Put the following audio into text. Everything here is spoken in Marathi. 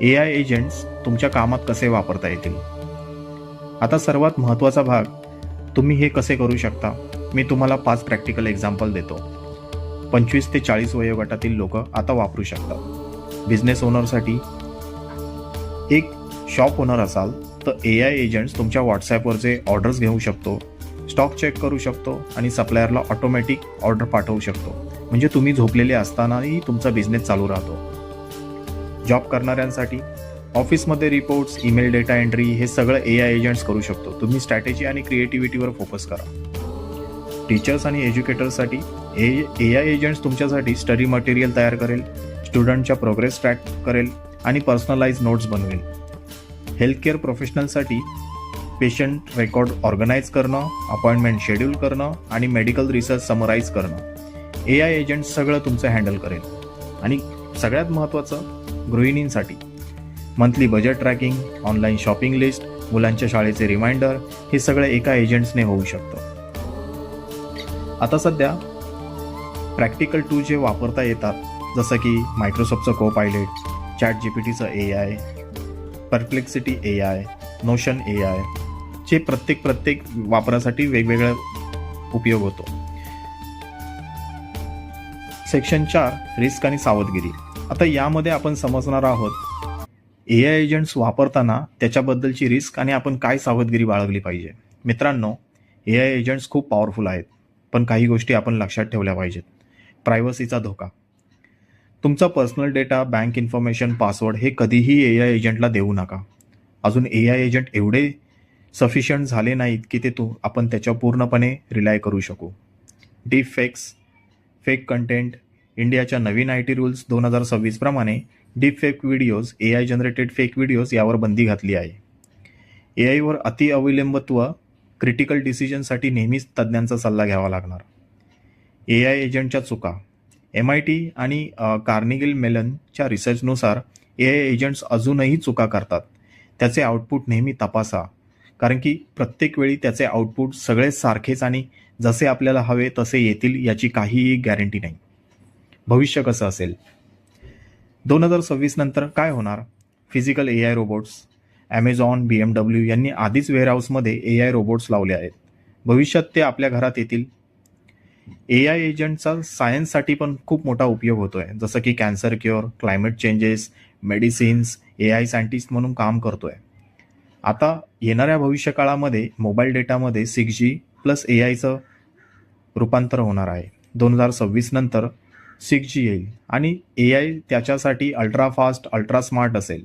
AI एजंट्स तुमच्या कामात कसे वापरता येतील? आता सर्वात महत्त्वाचा भाग, तुम्ही हे कसे करू शकता? मी तुम्हाला 5 प्रॅक्टिकल एक्झाम्पल देतो. 25 ते 40 वयोगटातील लोक आता वापरू शकतात. बिझनेस ओनरसाठी, एक शॉप ओनर असाल तर AI एजंट्स तुमच्या व्हॉट्सॲपवरचे ऑर्डर्स घेऊ शकतो, स्टॉक चेक करू शकतो आणि सप्लायरला ऑटोमॅटिक ऑर्डर पाठवू शकतो. म्हणजे तुम्ही झोपलेले असतानाही तुमचा बिझनेस चालू राहतो. जॉब करणाऱ्यांसाठी, ऑफिसमध्ये रिपोर्ट्स, ईमेल डेटा एंट्री हे सगळं AI एजंट्स करू शकतो. तुम्ही स्ट्रॅटेजी आणि क्रिएटिव्हिटीवर फोकस करा. टीचर्स आणि एज्युकेटर्ससाठी, AI एजंट्स तुमच्यासाठी स्टडी मटेरियल तयार करेल, स्टुडंटच्या प्रोग्रेस ट्रॅक करेल आणि पर्सनलाइज नोट्स बनवेल. हेल्थकेअर प्रोफेशनलसाठी पेशंट रेकॉर्ड ऑर्गनाईज करणं, अपॉइंटमेंट शेड्यूल करणं आणि मेडिकल रिसर्च समराईज करणं, AI एजंट सगळं तुमचं हँडल करेल. आणि सगळ्यात महत्त्वाचं, गृहिणींसाठी monthly budget tracking, online shopping list, मुलांच्या शाळेचे रिमाइंडर हे सगळं एका एजंट्सने होऊ शकतं. आता सध्या प्रॅक्टिकल टूल जे वापरता येतात, जसं की मायक्रोसॉफ्टचं कोपायलट, ChatGPTचं AI, Perplexity AI, Notion AI चे प्रत्येक वापरासाठी वेगवेगळा उपयोग होतो. सेक्शन 4, रिस्क आणि सावधगिरी. आता यामध्ये आपण समजणार आहोत AI एजंट्स वापरताना त्याच्याबद्दलची रिस्क आणि आपण काय सावधगिरी बाळगली पाहिजे. मित्रांनो, AI एजंट्स खूप पॉवरफुल आहेत, पण काही गोष्टी आपण लक्षात ठेवल्या पाहिजेत. प्रायव्हसीचा धोका. तुमचा personal data, bank information, password हे कधीही AI एजंटला देऊ नका. अजून AI एजंट एवढे सफिशियंट झाले नाहीत की आपण त्याच्यावर पूर्णपणे रिलाय करू शकू. Deep fakes, fake content. इंडियाच्या नवीन IT रूल्स 2026 प्रमाणे deep fake videos, AI generated fake videos यावर बंदी घातली आहे. AIवर अति अवलंबित्व, क्रिटिकल डिसिजनसाठी नेहमीच तज्ज्ञांचा सल्ला घ्यावा लागणार. AI एजंटच्या चुका. MIT आणि कार्नेगी मेलनच्या रिसर्चनुसार AI एजंट्स अजूनही चुका करतात. त्याचे आउटपुट नेहमी तपासा, कारण की प्रत्येक वेळी त्याचे आउटपुट सगळे सारखेच आणि जसे आपल्याला हवे तसे येतील याची काहीही गॅरंटी नाही. भविष्य कसं असेल? 2026 नंतर काय होणार? Physical AI robots. Amazon, BMW यांनी आधीच वेअरहाऊसमध्ये AI रोबोट्स लावले आहेत. भविष्यात ते आपल्या घरात येतील. AI एजंटचा सायन्ससाठी पण खूप मोठा उपयोग होतोय, जसं की cancer cure, climate changes, medicines. AI scientist म्हणून काम करतोय. आता येणाऱ्या भविष्यकाळामध्ये मोबाईल डेटामध्ये 6G प्लस AIचं रूपांतर होणार आहे. 2026 नंतर 6G येईल आणि AI त्याच्यासाठी अल्ट्रा फास्ट, अल्ट्रा स्मार्ट असेल.